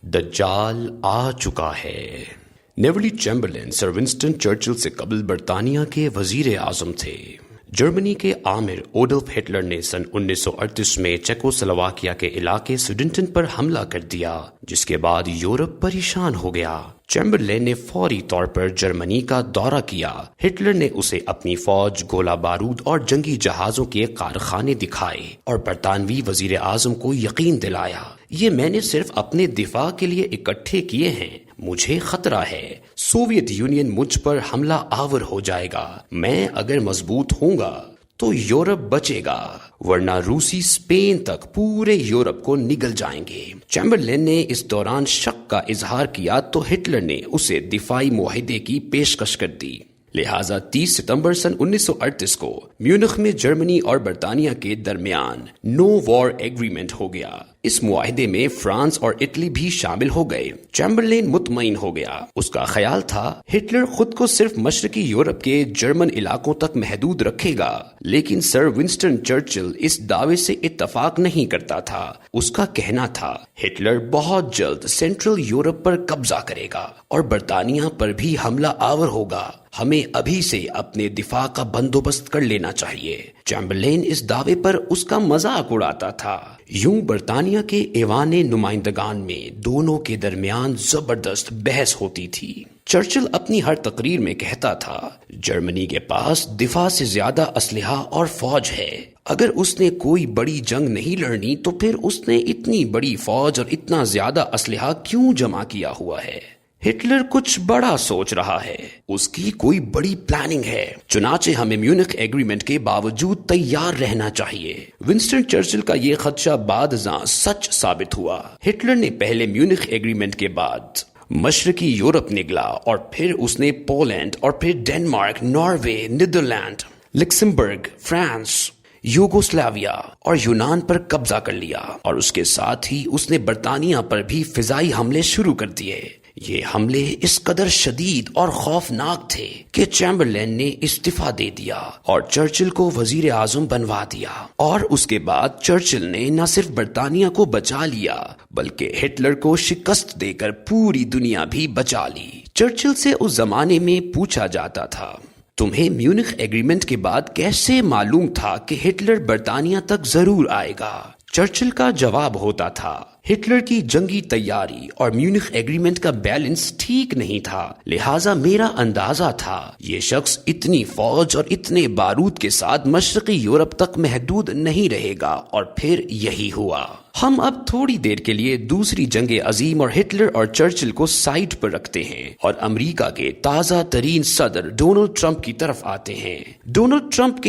دجال آ چکا ہے۔ نیولی چیمبرلین سر ونسٹن چرچل سے قبل برطانیہ کے وزیر اعظم تھے۔ جرمنی کے آمر اوڈولف ہٹلر نے سن 1938 میں چیکوسلواکیہ کے علاقے سوڈنٹن پر حملہ کر دیا، جس کے بعد یورپ پریشان ہو گیا۔ چیمبرلین نے فوری طور پر جرمنی کا دورہ کیا۔ ہٹلر نے اسے اپنی فوج، گولہ بارود اور جنگی جہازوں کے کارخانے دکھائے اور برطانوی وزیر اعظم کو یقین دلایا، یہ میں نے صرف اپنے دفاع کے لیے اکٹھے کیے ہیں، مجھے خطرہ ہے، سوویت یونین مجھ پر حملہ آور ہو جائے گا، میں اگر مضبوط ہوں گا تو یورپ بچے گا، ورنہ روسی اسپین تک پورے یورپ کو نگل جائیں گے۔ چیمبرلین نے اس دوران شک کا اظہار کیا تو ہٹلر نے اسے دفاعی معاہدے کی پیشکش کر دی۔ لہٰذا 30 ستمبر سن 1938 کو میونخ میں جرمنی اور برطانیہ کے درمیان نو وار ایگریمنٹ ہو گیا۔ اس معاہدے میں فرانس اور اٹلی بھی شامل ہو گئے۔ چیمبرلین مطمئن ہو گیا، اس کا خیال تھا ہٹلر خود کو صرف مشرقی یورپ کے جرمن علاقوں تک محدود رکھے گا، لیکن سر ونسٹن چرچل اس دعوے سے اتفاق نہیں کرتا تھا۔ اس کا کہنا تھا ہٹلر بہت جلد سینٹرل یورپ پر قبضہ کرے گا اور برطانیہ پر بھی حملہ آور ہوگا، ہمیں ابھی سے اپنے دفاع کا بندوبست کر لینا چاہیے۔ چیمبرلین اس دعوے پر اس کا مذاق اڑاتا تھا۔ یوں برطانیہ کے ایوان نمائندگان میں دونوں کے درمیان زبردست بحث ہوتی تھی۔ چرچل اپنی ہر تقریر میں کہتا تھا جرمنی کے پاس دفاع سے زیادہ اسلحہ اور فوج ہے، اگر اس نے کوئی بڑی جنگ نہیں لڑنی تو پھر اس نے اتنی بڑی فوج اور اتنا زیادہ اسلحہ کیوں جمع کیا ہوا ہے؟ ہٹلر کچھ بڑا سوچ رہا ہے، اس کی کوئی بڑی پلاننگ ہے، چنانچہ ہمیں میونخ ایگریمنٹ کے باوجود تیار رہنا چاہیے۔ ونسٹن چرچل کا یہ خدشہ بعد ازاں سچ ثابت ہوا۔ ہٹلر نے پہلے میونخ ایگریمنٹ کے بعد مشرقی یورپ نگلا اور پھر اس نے پولینڈ اور پھر Denmark, Norway, Netherland, Luxembourg, France, Yugoslavia اور یونان پر قبضہ کر لیا، اور اس کے ساتھ ہی اس نے برطانیہ پر بھی فضائی حملے شروع کر دیے۔ یہ حملے اس قدر شدید اور خوفناک تھے کہ چیمبرلین نے استعفیٰ دے دیا اور چرچل کو وزیر اعظم بنوا دیا، اور اس کے بعد چرچل نے نہ صرف برطانیہ کو بچا لیا بلکہ ہٹلر کو شکست دے کر پوری دنیا بھی بچا لی۔ چرچل سے اس زمانے میں پوچھا جاتا تھا تمہیں میونخ ایگریمنٹ کے بعد کیسے معلوم تھا کہ ہٹلر برطانیہ تک ضرور آئے گا؟ چرچل کا جواب ہوتا تھا ہٹلر کی جنگی تیاری اور میونخ ایگریمنٹ کا بیلنس ٹھیک نہیں تھا، لہٰذا میرا اندازہ تھا یہ شخص اتنی فوج اور اتنے بارود کے ساتھ مشرقی یورپ تک محدود نہیں رہے گا، اور پھر یہی ہوا۔ ہم اب تھوڑی دیر کے لیے دوسری جنگ عظیم اور ہٹلر اور چرچل کو سائٹ پر رکھتے ہیں اور امریکہ کے تازہ ترین صدر ڈونلڈ ٹرمپ کی طرف آتے ہیں۔ ڈونلڈ ٹرمپ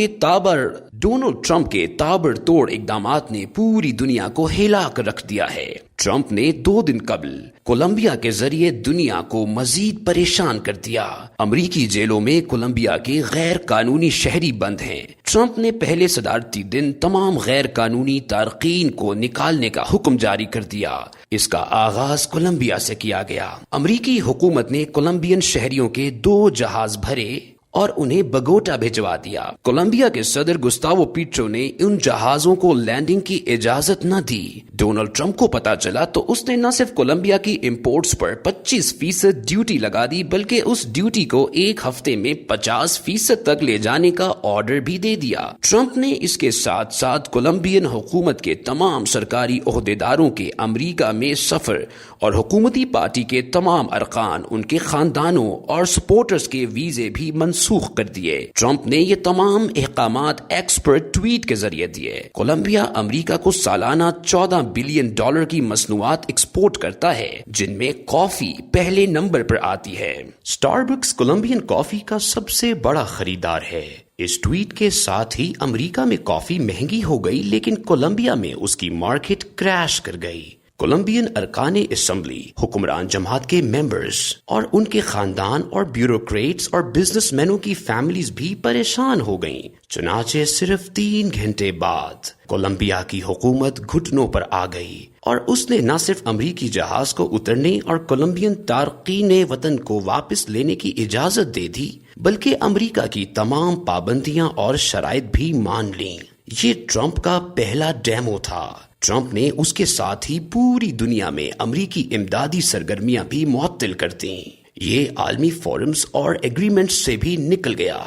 کے تابڑ توڑ اقدامات نے پوری دنیا کو ہلا کر رکھ دیا ہے۔ ٹرمپ نے 2 دن قبل کولمبیا کے ذریعے دنیا کو مزید پریشان کر دیا۔ امریکی جیلوں میں کولمبیا کے غیر قانونی شہری بند ہیں۔ ٹرمپ نے پہلے صدارتی دن تمام غیر قانونی تارکین کو نکالنے کا حکم جاری کر دیا۔ اس کا آغاز کولمبیا سے کیا گیا۔ امریکی حکومت نے کولمبین شہریوں کے 2 جہاز بھرے اور انہیں بگوٹا بھجوا دیا۔ کولمبیا کے صدر گستاوو پیٹرو نے ان جہازوں کو لینڈنگ کی اجازت نہ دی۔ ڈونلڈ ٹرمپ کو پتا چلا تو اس نے نہ صرف کولمبیا کی امپورٹس پر 25% ڈیوٹی لگا دی بلکہ اس ڈیوٹی کو 1 ہفتے میں 50% تک لے جانے کا آرڈر بھی دے دیا۔ ٹرمپ نے اس کے ساتھ ساتھ کولمبین حکومت کے تمام سرکاری عہدیداروں کے امریکہ میں سفر اور حکومتی پارٹی کے تمام ارکان، ان کے خاندانوں اور سپورٹرز کے ویزے بھی منسوخ کر دیے۔ ٹرمپ نے یہ تمام احکامات ایکس پر ٹویٹ کے ذریعے دیے۔ کولمبیا امریکہ کو سالانہ $14 بلین کی مصنوعات ایکسپورٹ کرتا ہے، جن میں کافی پہلے نمبر پر آتی ہے۔ اسٹاربکس کولمبین کافی کا سب سے بڑا خریدار ہے۔ اس ٹویٹ کے ساتھ ہی امریکہ میں کافی مہنگی ہو گئی، لیکن کولمبیا میں اس کی مارکیٹ کریش کر گئی۔ کولمبین ارکان اسمبلی، حکمران جماعت کے ممبرز اور ان کے خاندان اور بیوروکریٹس اور بزنس مینوں کی فیملیز بھی پریشان ہو گئیں۔ چنانچہ صرف 3 گھنٹے بعد کولمبیا کی حکومت گھٹنوں پر آ گئی اور اس نے نہ صرف امریکی جہاز کو اترنے اور کولمبین تارکین وطن کو واپس لینے کی اجازت دے دی، بلکہ امریکہ کی تمام پابندیاں اور شرائط بھی مان لیں۔ یہ ٹرمپ کا پہلا ڈیمو تھا۔ ٹرمپ نے اس کے ساتھ ہی پوری دنیا میں امریکی امدادی سرگرمیاں بھی معطل کر دیں۔ یہ عالمی فورمز اور ایگریمنٹس سے بھی نکل گیا۔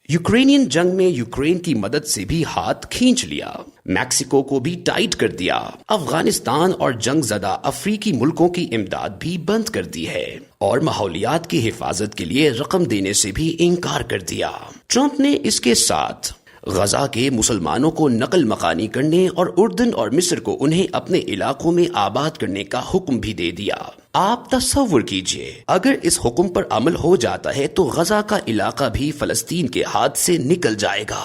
یوکرینین جنگ میں یوکرین کی مدد سے بھی ہاتھ کھینچ لیا، میکسیکو کو بھی ٹائٹ کر دیا، افغانستان اور جنگ زدہ افریقی ملکوں کی امداد بھی بند کر دی ہے، اور ماحولیات کی حفاظت کے لیے رقم دینے سے بھی انکار کر دیا۔ ٹرمپ نے اس کے ساتھ غزہ کے مسلمانوں کو نقل مکانی کرنے اور اردن اور مصر کو انہیں اپنے علاقوں میں آباد کرنے کا حکم بھی دے دیا۔ آپ تصور کیجئے، اگر اس حکم پر عمل ہو جاتا ہے تو غزہ کا علاقہ بھی فلسطین کے ہاتھ سے نکل جائے گا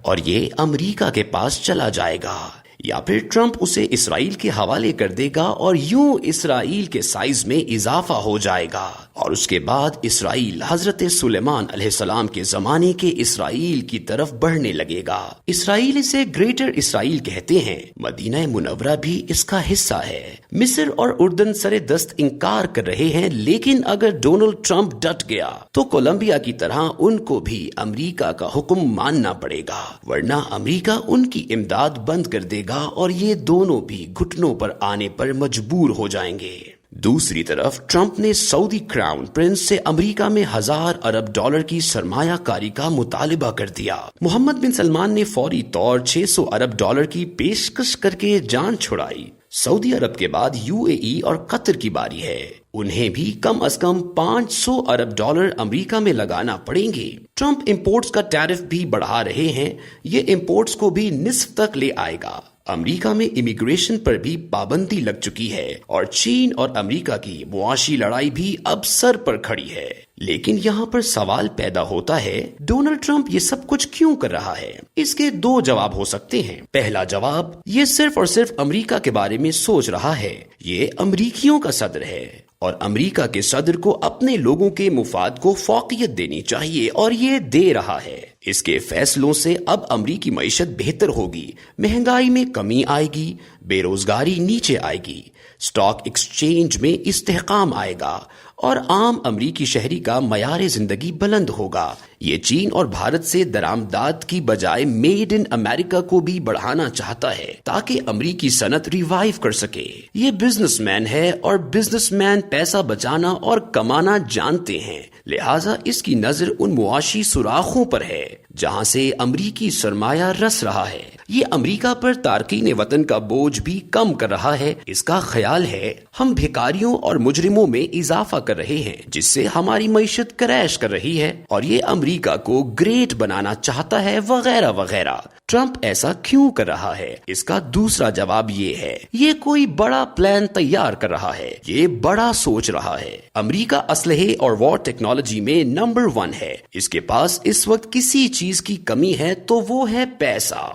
اور یہ امریکہ کے پاس چلا جائے گا، یا پھر ٹرمپ اسے اسرائیل کے حوالے کر دے گا اور یوں اسرائیل کے سائز میں اضافہ ہو جائے گا، اور اس کے بعد اسرائیل حضرت سلیمان علیہ السلام کے زمانے کے اسرائیل کی طرف بڑھنے لگے گا۔ اسرائیل اسے گریٹر اسرائیل کہتے ہیں، مدینہ منورہ بھی اس کا حصہ ہے۔ مصر اور اردن سر دست انکار کر رہے ہیں، لیکن اگر ڈونلڈ ٹرمپ ڈٹ گیا تو کولمبیا کی طرح ان کو بھی امریکہ کا حکم ماننا پڑے گا، ورنہ امریکہ ان کی امداد بند کر دے گا اور یہ دونوں بھی گھٹنوں پر آنے پر مجبور ہو جائیں گے۔ دوسری طرف ٹرمپ نے سعودی کراؤن پرنس سے امریکہ میں 1000 ارب ڈالر کی سرمایہ کاری کا مطالبہ کر دیا۔ محمد بن سلمان نے فوری طور 600 ارب ڈالر کی پیشکش کر کے جان چھڑائی۔ سعودی عرب کے بعد UAE اور قطر کی باری ہے، انہیں بھی کم از کم 500 ارب ڈالر امریکہ میں لگانا پڑیں گے۔ ٹرمپ امپورٹس کا ٹیرف بھی بڑھا رہے ہیں، یہ امپورٹس کو بھی نصف تک لے آئے گا۔ امریکہ میں امیگریشن پر بھی پابندی لگ چکی ہے، اور چین اور امریکہ کی معاشی لڑائی بھی اب سر پر کھڑی ہے۔ لیکن یہاں پر سوال پیدا ہوتا ہے، ڈونلڈ ٹرمپ یہ سب کچھ کیوں کر رہا ہے؟ اس کے دو جواب ہو سکتے ہیں۔ پہلا جواب، یہ صرف اور صرف امریکہ کے بارے میں سوچ رہا ہے، یہ امریکیوں کا صدر ہے، اور امریکہ کے صدر کو اپنے لوگوں کے مفاد کو فوقیت دینی چاہیے، اور یہ دے رہا ہے۔ اس کے فیصلوں سے اب امریکی معیشت بہتر ہوگی، مہنگائی میں کمی آئے گی، بے روزگاری نیچے آئے گی، اسٹاک ایکسچینج میں استحکام آئے گا، اور عام امریکی شہری کا معیار زندگی بلند ہوگا۔ یہ چین اور بھارت سے درآمدات کی بجائے میڈ ان امریکہ کو بھی بڑھانا چاہتا ہے تاکہ امریکی صنعت ریوائیو کر سکے۔ یہ بزنس مین ہے، اور بزنس مین پیسہ بچانا اور کمانا جانتے ہیں، لہٰذا اس کی نظر ان معاشی سوراخوں پر ہے جہاں سے امریکی سرمایہ رس رہا ہے۔ یہ امریکہ پر تارکین وطن کا بوجھ بھی کم کر رہا ہے۔ اس کا خیال ہے، ہم بھیکاریوں اور مجرموں میں اضافہ کر رہے ہیں، جس سے ہماری معیشت کریش کر رہی ہے، اور یہ امریکہ کو گریٹ بنانا چاہتا ہے، وغیرہ وغیرہ۔ ٹرمپ ایسا کیوں کر رہا ہے؟ اس کا دوسرا جواب یہ ہے، یہ کوئی بڑا پلان تیار کر رہا ہے، یہ بڑا سوچ رہا ہے۔ امریکہ اسلحے اور وار ٹیکنالوجی میں نمبر 1 ہے، اس کے پاس اس وقت کسی چیز کی کمی ہے تو وہ ہے پیسہ۔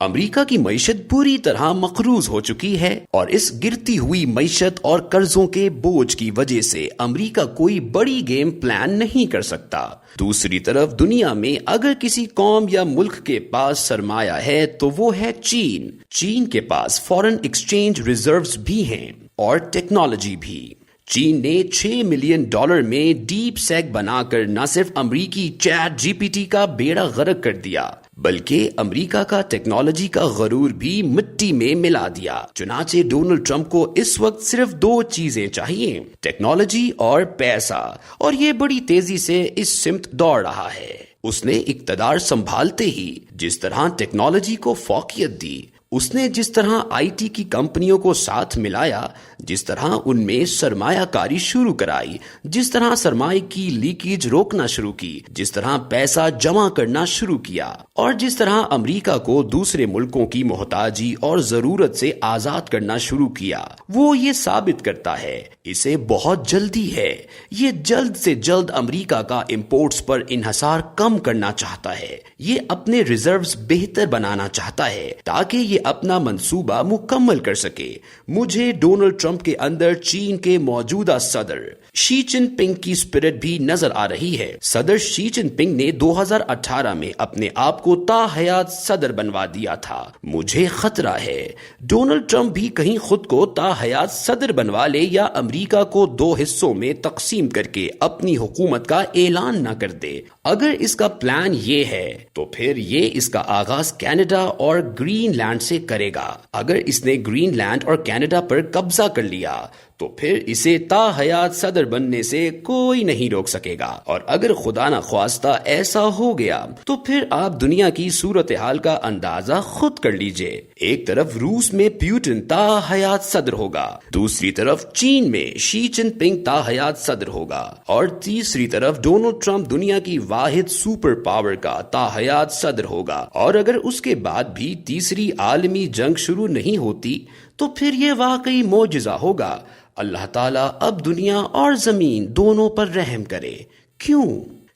امریکہ کی معیشت بری طرح مقروض ہو چکی ہے، اور اس گرتی ہوئی معیشت اور قرضوں کے بوجھ کی وجہ سے امریکہ کوئی بڑی گیم پلان نہیں کر سکتا۔ دوسری طرف دنیا میں اگر کسی قوم یا ملک کے پاس سرمایہ ہے تو وہ ہے چین۔ چین کے پاس فارن ایکسچینج ریزروز بھی ہیں اور ٹیکنالوجی بھی۔ چین نے $6 ملین میں ڈیپ سیک بنا کر نہ صرف امریکی چیٹ GPT کا بیڑا غرق کر دیا، بلکہ امریکہ کا ٹیکنالوجی کا غرور بھی مٹی میں ملا دیا۔ چنانچہ ڈونلڈ ٹرمپ کو اس وقت صرف 2 چیزیں چاہیے، ٹیکنالوجی اور پیسہ، اور یہ بڑی تیزی سے اس سمت دوڑ رہا ہے۔ اس نے اقتدار سنبھالتے ہی جس طرح ٹیکنالوجی کو فوقیت دی، اس نے جس طرح IT کی کمپنیوں کو ساتھ ملایا، جس طرح ان میں سرمایہ کاری شروع کرائی، جس طرح سرمایہ کی لیکیج روکنا شروع کی، جس طرح پیسہ جمع کرنا شروع کیا، اور جس طرح امریکہ کو دوسرے ملکوں کی محتاجی اور ضرورت سے آزاد کرنا شروع کیا، وہ یہ ثابت کرتا ہے اسے بہت جلدی ہے۔ یہ جلد سے جلد امریکہ کا امپورٹس پر انحصار کم کرنا چاہتا ہے، یہ اپنے ریزروز بہتر بنانا چاہتا ہے تاکہ یہ اپنا منصوبہ مکمل کر سکے۔ مجھے ڈونلڈ ٹرمپ کے اندر چین کے موجودہ صدر شی جن پنگ کی اسپرٹ بھی نظر آ رہی ہے۔ صدر شی جن پنگ نے 2018 میں اپنے آپ کو تا حیات صدر بنوا دیا تھا۔ مجھے خطرہ ہے ڈونلڈ ٹرمپ بھی کہیں خود کو تا حیات صدر بنوا لے، یا امریکہ کو 2 حصوں میں تقسیم کر کے اپنی حکومت کا اعلان نہ کر دے۔ اگر اس کا پلان یہ ہے تو پھر یہ اس کا آغاز کینیڈا اور گرین لینڈ سے سے کرے گا۔ اگر اس نے گرین لینڈ اور کینیڈا پر قبضہ کر لیا تو پھر اسے تا حیات صدر بننے سے کوئی نہیں روک سکے گا، اور اگر خدا نخواستہ ایسا ہو گیا تو پھر آپ دنیا کی صورتحال کا اندازہ خود کر لیجئے۔ ایک طرف روس میں پیوٹن تا حیات صدر ہوگا، دوسری طرف چین میں شی جن پنگ تا حیات صدر ہوگا، اور تیسری طرف ڈونلڈ ٹرمپ دنیا کی واحد سپر پاور کا تا حیات صدر ہوگا۔ اور اگر اس کے بعد بھی تیسری عالمی جنگ شروع نہیں ہوتی تو پھر یہ واقعی معجزہ ہوگا۔ اللہ تعالیٰ اب دنیا اور زمین دونوں پر رحم کرے۔ کیوں؟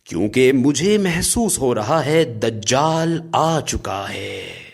کیونکہ مجھے محسوس ہو رہا ہے دجال آ چکا ہے۔